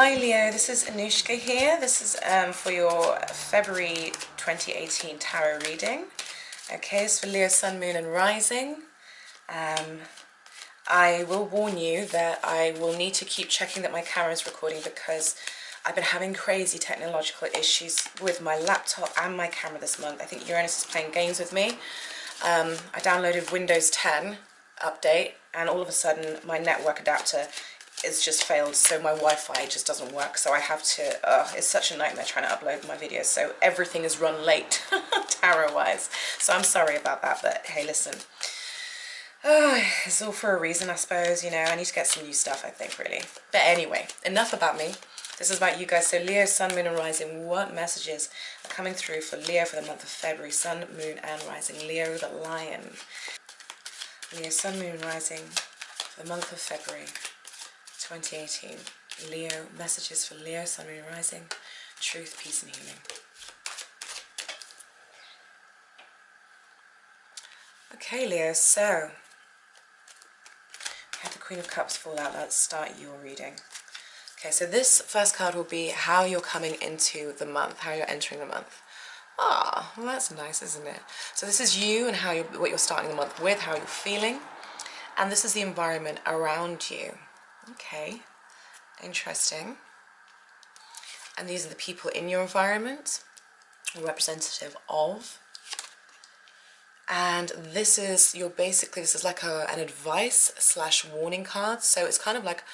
Hi Leo, this is Anushka here. This is for your February 2018 tarot reading. Okay, it's for Leo, Sun, Moon and Rising. I will warn you that I will need to keep checking that my camera is recording because I've been having crazy technological issues with my laptop and my camera this month. I think Uranus is playing games with me. I downloaded Windows 10 update and all of a sudden my network adapter is just failed, so my Wi-Fi just doesn't work, so I have to, it's such a nightmare trying to upload my videos, so everything is run late, tarot-wise, so I'm sorry about that, but hey, listen, it's all for a reason, I suppose, you know, I need to get some new stuff, I think, really. But anyway, enough about me. This is about you guys. So Leo, Sun, Moon and Rising, what messages are coming through for Leo for the month of February? Sun, Moon and Rising. Leo the Lion. Leo, Sun, Moon and Rising for the month of February 2018. Leo, messages for Leo, Sun, Moon and Rising. Truth, peace and healing. Okay, Leo, so we have the Queen of Cups fall out. Let's start your reading. Okay, so this first card will be how you're coming into the month, how you're entering the month. Ah, well that's nice, isn't it? So this is you and how what you're starting the month with, how you're feeling. And this is the environment around you. Okay, interesting. And these are the people in your environment, or representative of. And this is this is like an advice slash warning card. So it's kind of like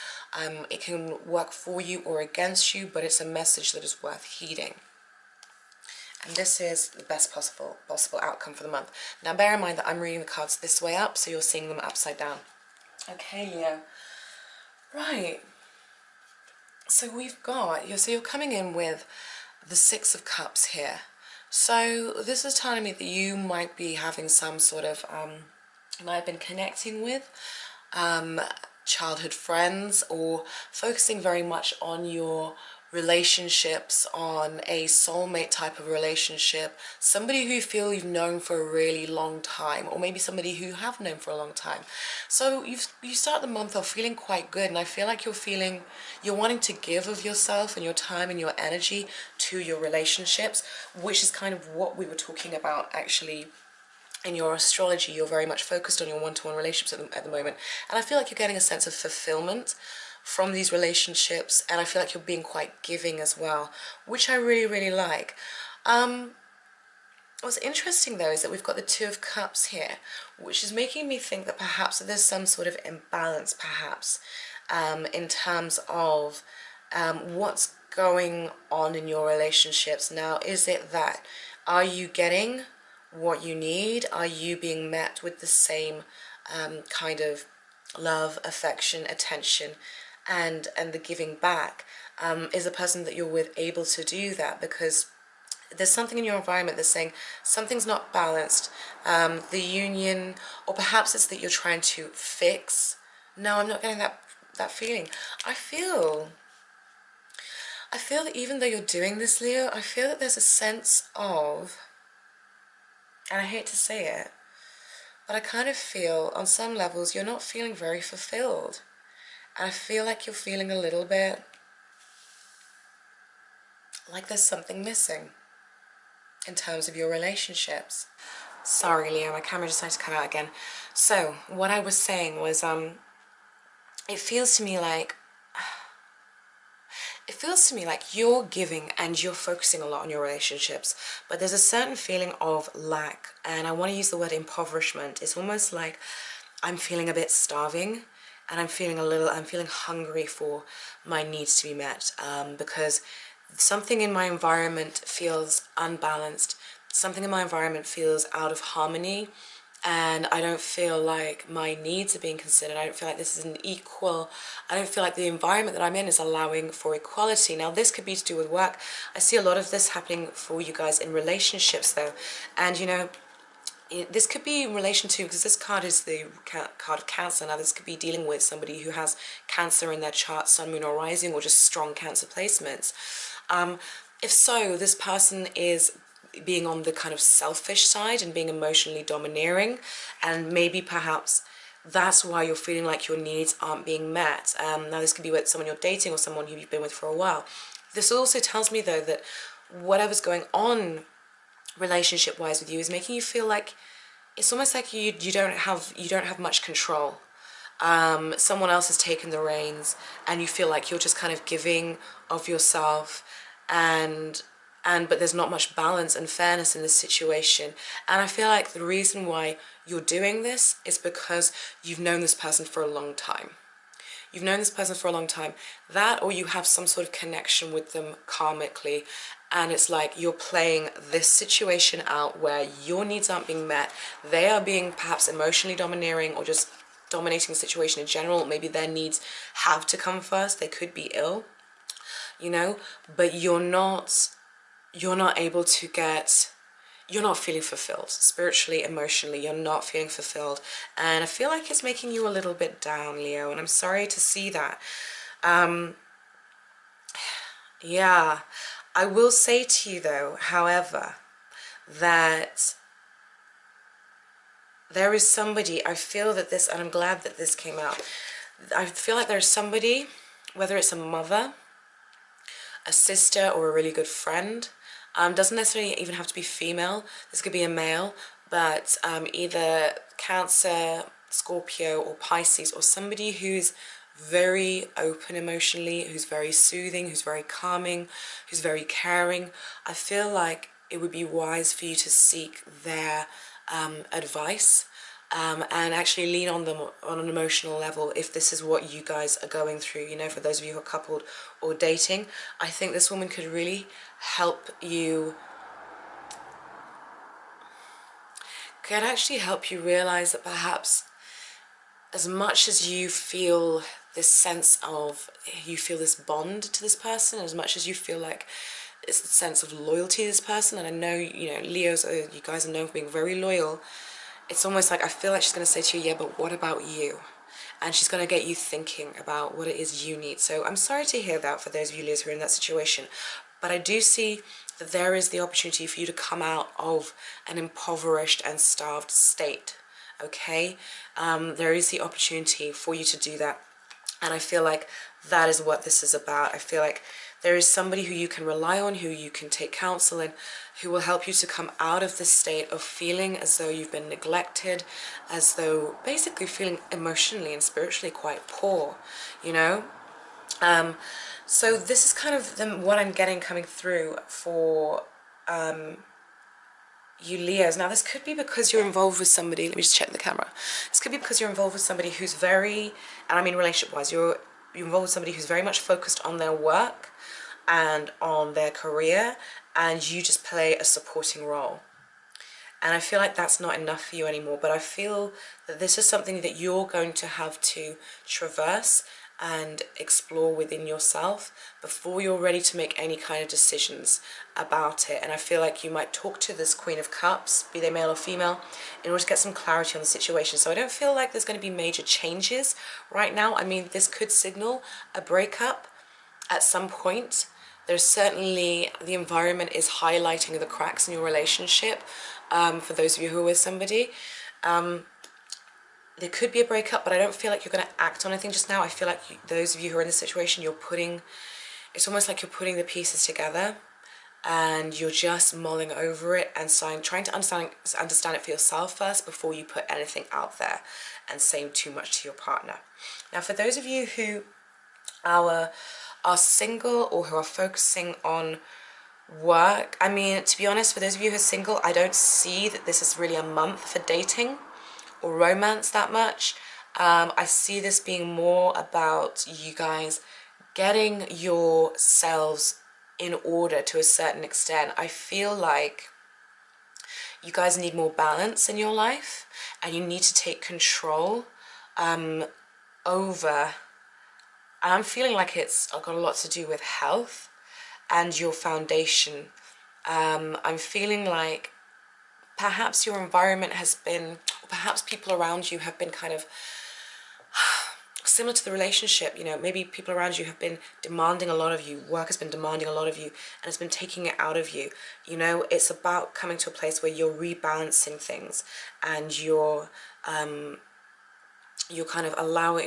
it can work for you or against you, but it's a message that is worth heeding. And this is the best possible outcome for the month. Now bear in mind that I'm reading the cards this way up, so you're seeing them upside down. Okay, Leo. Right. So we've got, so you're coming in with the Six of Cups here. So this is telling me that you might be having some sort of, you might have been connecting with childhood friends, or focusing very much on your relationships, on a soulmate type of relationship, somebody who you feel you've known for a really long time, or maybe somebody who you have known for a long time. So you start the month off feeling quite good, and I feel like you're wanting to give of yourself and your time and your energy to your relationships, which is kind of what we were talking about actually in your astrology. You're very much focused on your one-to-one relationships at the moment, and I feel like you're getting a sense of fulfillment from these relationships, and I feel like you're being quite giving as well, which I really, really like. What's interesting though is that we've got the Two of Cups here, which is making me think that perhaps there's some sort of imbalance, perhaps, in terms of what's going on in your relationships. Now, is it that, are you getting what you need? Are you being met with the same kind of love, affection, attention, and the giving back? Is the person that you're with able to do that? Because there's something in your environment that's saying something's not balanced. The union, or perhaps it's that you're trying to fix. No, I'm not getting that feeling. I feel that even though you're doing this, Leo, I feel that there's a sense of, and I hate to say it, but I kind of feel on some levels you're not feeling very fulfilled. And I feel like you're feeling a little bit like there's something missing in terms of your relationships. Sorry, Leo, my camera decided to come out again. So what I was saying was, it feels to me like you're giving and you're focusing a lot on your relationships, but there's a certain feeling of lack, and I want to use the word impoverishment. It's almost like I'm feeling a bit starving, and I'm feeling hungry for my needs to be met, because something in my environment feels unbalanced, something in my environment feels out of harmony, and I don't feel like my needs are being considered. I don't feel like this is an equal, I don't feel like the environment that I'm in is allowing for equality. Now this could be to do with work. I see a lot of this happening for you guys in relationships though, and you know, this could be in relation to, because this card is the card of Cancer. Now this could be dealing with somebody who has Cancer in their chart, Sun, Moon or Rising, or just strong Cancer placements. If so, this person is being on the kind of selfish side and being emotionally domineering, and maybe perhaps that's why you're feeling like your needs aren't being met. Now this could be with someone you're dating or someone who you've been with for a while. This also tells me though that whatever's going on relationship wise with you is making you feel like it's almost like you don't have much control. Someone else has taken the reins and you feel like you're just kind of giving of yourself, and but there's not much balance and fairness in this situation. And I feel like the reason why you're doing this is because you've known this person for a long time. You've known this person for a long time. That, or you have some sort of connection with them karmically, and it's like you're playing this situation out where your needs aren't being met. They are being perhaps emotionally domineering or just dominating the situation in general. Maybe their needs have to come first. They could be ill, you know, but you're not able to get, you're not feeling fulfilled spiritually, emotionally. You're not feeling fulfilled, and I feel like it's making you a little bit down, Leo, and I'm sorry to see that. Yeah, I will say to you though, however, that there is somebody, I feel that this, and I'm glad that this came out, I feel like there's somebody, whether it's a mother, a sister, or a really good friend, doesn't necessarily even have to be female, this could be a male, but either Cancer, Scorpio, or Pisces, or somebody who's very open emotionally, who's very soothing, who's very calming, who's very caring. I feel like it would be wise for you to seek their advice, and actually lean on them on an emotional level if this is what you guys are going through. You know, for those of you who are coupled or dating, I think this woman could really help you, could actually help you realize that perhaps as much as you feel this sense of, you feel this bond to this person, as much as you feel like it's the sense of loyalty to this person, and I know, you know, Leos, you guys are known for being very loyal, it's almost like I feel like she's going to say to you, yeah, but what about you? And she's going to get you thinking about what it is you need. So I'm sorry to hear that for those of you Leos who are in that situation, but I do see that there is the opportunity for you to come out of an impoverished and starved state. Okay, there is the opportunity for you to do that, and I feel like that is what this is about. I feel like there is somebody who you can rely on, who you can take counsel in, who will help you to come out of this state of feeling as though you've been neglected, as though basically feeling emotionally and spiritually quite poor, you know. So this is kind of what I'm getting coming through for you Leos. Now this could be because you're involved with somebody, let me just check the camera. This could be because you're involved with somebody who's very, and I mean relationship wise, you're involved with somebody who's very much focused on their work and on their career, and you just play a supporting role. And I feel like that's not enough for you anymore, but I feel that this is something that you're going to have to traverse and explore within yourself before you're ready to make any kind of decisions about it. And I feel like you might talk to this Queen of Cups, be they male or female, in order to get some clarity on the situation. So I don't feel like there's going to be major changes right now. I mean, this could signal a breakup at some point. There's certainly, the environment is highlighting the cracks in your relationship. For those of you who are with somebody, there could be a breakup, but I don't feel like you're going to act on anything just now. I feel like those of you who are in this situation, it's almost like you're putting the pieces together and you're just mulling over it and trying to understand it for yourself first before you put anything out there and saying too much to your partner. Now, for those of you who are single or who are focusing on work, I mean, to be honest, for those of you who are single, I don't see that this is really a month for dating or romance that much. I see this being more about you guys getting yourselves in order to a certain extent. I feel like you guys need more balance in your life, and you need to take control over, and I'm feeling like it's got a lot to do with health and your foundation. I'm feeling like perhaps your environment has been, or perhaps people around you have been kind of similar to the relationship, you know, maybe people around you have been demanding a lot of you, work has been demanding a lot of you, and it's been taking it out of you. You know, it's about coming to a place where you're rebalancing things and you're you're kind of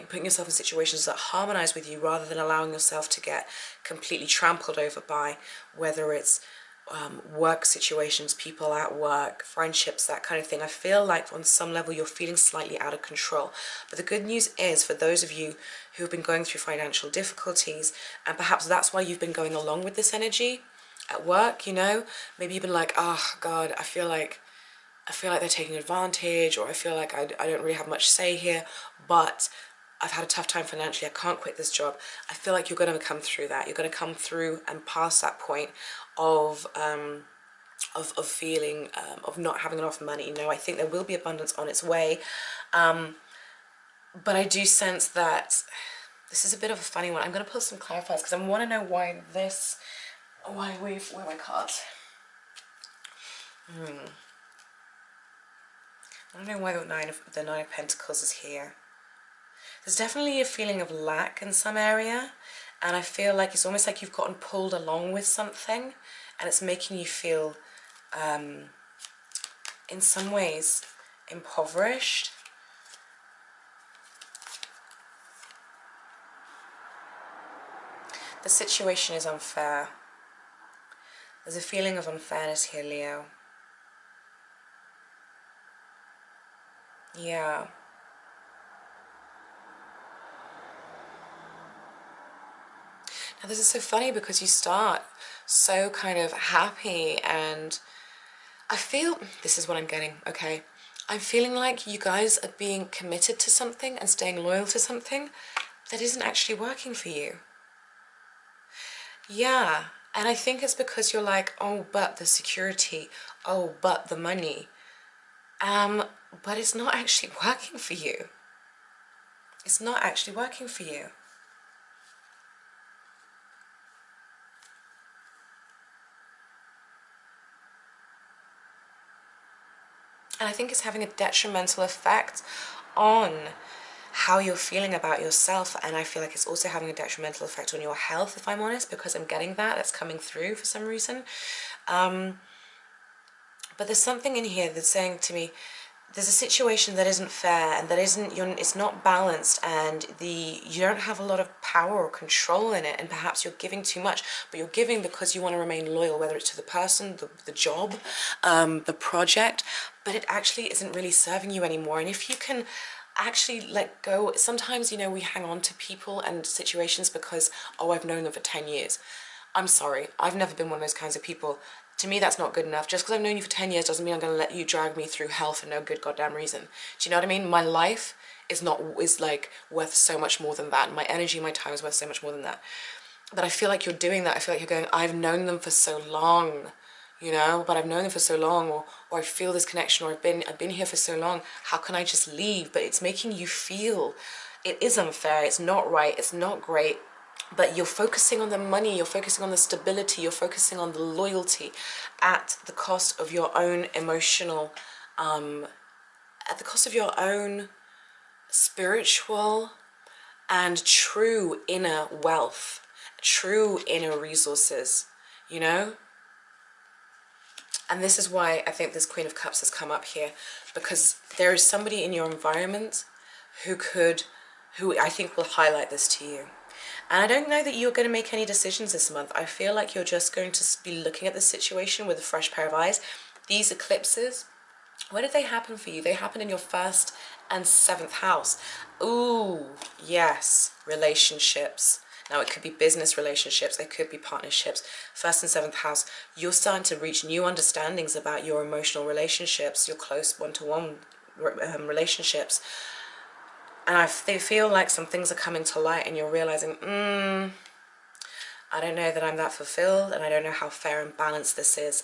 putting yourself in situations that harmonize with you rather than allowing yourself to get completely trampled over by, whether it's work situations, people at work, friendships, that kind of thing. I feel like on some level you're feeling slightly out of control. But the good news is, for those of you who have been going through financial difficulties, and perhaps that's why you've been going along with this energy at work, you know, maybe you've been like, oh God, I feel like they're taking advantage, or I feel like I don't really have much say here, but I've had a tough time financially, I can't quit this job. I feel like you're going to come through that. You're going to come through and pass that point of feeling, of not having enough money. You know, I think there will be abundance on its way. But I do sense that this is a bit of a funny one. I'm going to put some clarifiers because I want to know why where my cards. I don't know why the Nine of Pentacles is here. There's definitely a feeling of lack in some area, and I feel like it's almost like you've gotten pulled along with something, and it's making you feel, in some ways, impoverished. The situation is unfair. There's a feeling of unfairness here, Leo. Yeah. Now this is so funny because you start so kind of happy, and I feel, this is what I'm getting, okay? I'm feeling like you guys are being committed to something and staying loyal to something that isn't actually working for you. Yeah, and I think it's because you're like, oh, but the security, oh, but the money. But it's not actually working for you. It's not actually working for you. And I think it's having a detrimental effect on how you're feeling about yourself. And I feel like it's also having a detrimental effect on your health, if I'm honest, because I'm getting that's coming through for some reason. But there's something in here that's saying to me, there's a situation that isn't fair and that it's not balanced, and you don't have a lot of power or control in it, and perhaps you're giving too much, but you're giving because you want to remain loyal, whether it's to the person, the job, the project, but it actually isn't really serving you anymore. And if you can actually let go, sometimes, you know, we hang on to people and situations because, oh, I've known them for 10 years. I'm sorry, I've never been one of those kinds of people. To me, that's not good enough. Just because I've known you for 10 years doesn't mean I'm going to let you drag me through hell for no good goddamn reason. Do you know what I mean? My life is like worth so much more than that. My energy, my time is worth so much more than that. But I feel like you're doing that. I feel like you're going, I've known them for so long, you know, but I've known them for so long, or I feel this connection, or I've been here for so long. How can I just leave? But it's making you feel it is unfair. It's not right. It's not great. But you're focusing on the money, you're focusing on the stability, you're focusing on the loyalty at the cost of your own emotional, at the cost of your own spiritual and true inner wealth, true inner resources, you know? And this is why I think this Queen of Cups has come up here, because there is somebody in your environment who I think will highlight this to you. And I don't know that you're going to make any decisions this month. I feel like you're just going to be looking at the situation with a fresh pair of eyes. These eclipses, where did they happen for you? They happened in your 1st and 7th house. Ooh, yes, relationships. Now, it could be business relationships, it could be partnerships. 1st and 7th house, you're starting to reach new understandings about your emotional relationships, your close one-to-one relationships. And they feel like some things are coming to light, and you're realizing, I don't know that I'm that fulfilled, and I don't know how fair and balanced this is.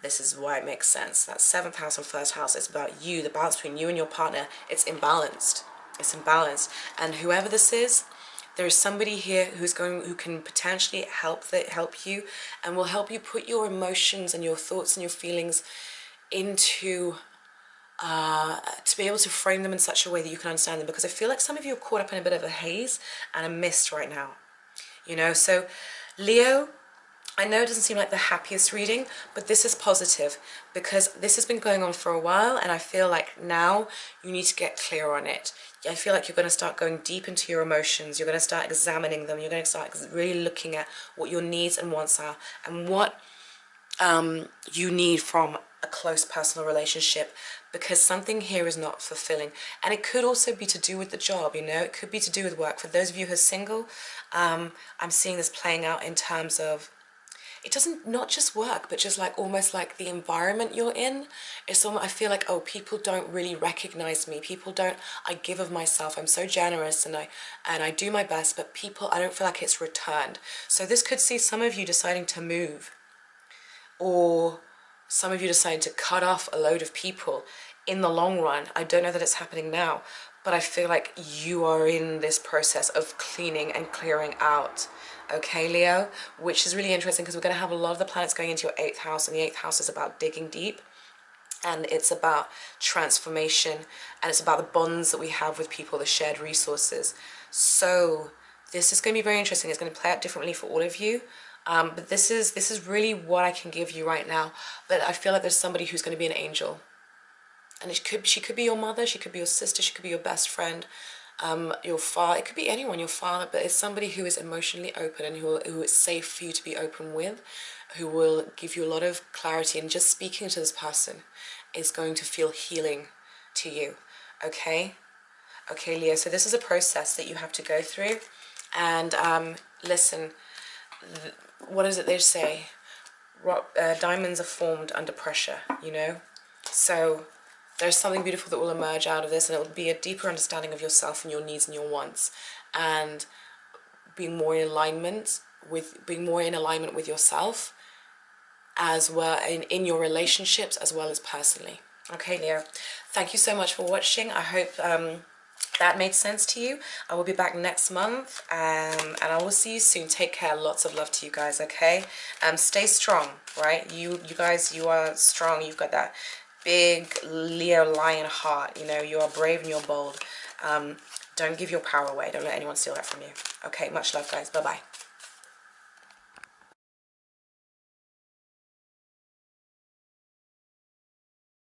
This is why it makes sense. That 7th house and 1st house is about you, the balance between you and your partner. It's imbalanced. It's imbalanced. And whoever this is, there is somebody here who can potentially help you, and will help you put your emotions and your thoughts and your feelings into to be able to frame them in such a way that you can understand them, because I feel like some of you are caught up in a bit of a haze and a mist right now, you know. So Leo, I know it doesn't seem like the happiest reading, but this is positive because this has been going on for a while, and I feel like now you need to get clear on it. I feel like you're going to start going deep into your emotions. You're going to start examining them. You're going to start really looking at what your needs and wants are, and what you need from a close personal relationship, because something here is not fulfilling. And it could also be to do with the job, you know, it could be to do with work. For those of you who are single, I'm seeing this playing out in terms of, it doesn't, not just work, but just like almost like the environment you're in. It's almost, I feel like, oh, people don't really recognize me. People don't, I give of myself. I'm so generous, and I do my best, but people, I don't feel like it's returned. So this could see some of you deciding to move, or some of you deciding to cut off a load of people in the long run. I don't know that it's happening now, but I feel like you are in this process of cleaning and clearing out. Okay, Leo, which is really interesting because we're going to have a lot of the planets going into your 8th house, and the 8th house is about digging deep, and it's about transformation, and it's about the bonds that we have with people, the shared resources. So this is going to be very interesting. It's going to play out differently for all of you. But this is really what I can give you right now. But I feel like there's somebody who's going to be an angel, and she could be your mother, she could be your sister, she could be your best friend, your father. It could be anyone, your father. But it's somebody who is emotionally open, and who is safe for you to be open with, who will give you a lot of clarity. And just speaking to this person is going to feel healing to you. Okay, Leo. So this is a process that you have to go through. And listen, what is it they say? Diamonds are formed under pressure, you know? So there's something beautiful that will emerge out of this, and it will be a deeper understanding of yourself and your needs and your wants, and being more in alignment with yourself, as well in your relationships as well as personally. Okay, Leo, thank you so much for watching. I hope that made sense to you. I will be back next month, and I will see you soon. Take care. Lots of love to you guys, okay? Stay strong, right? You guys, you are strong. You've got that big Leo lion heart. You know, you are brave and you're bold. Don't give your power away. Don't let anyone steal that from you. Okay, much love, guys. Bye-bye.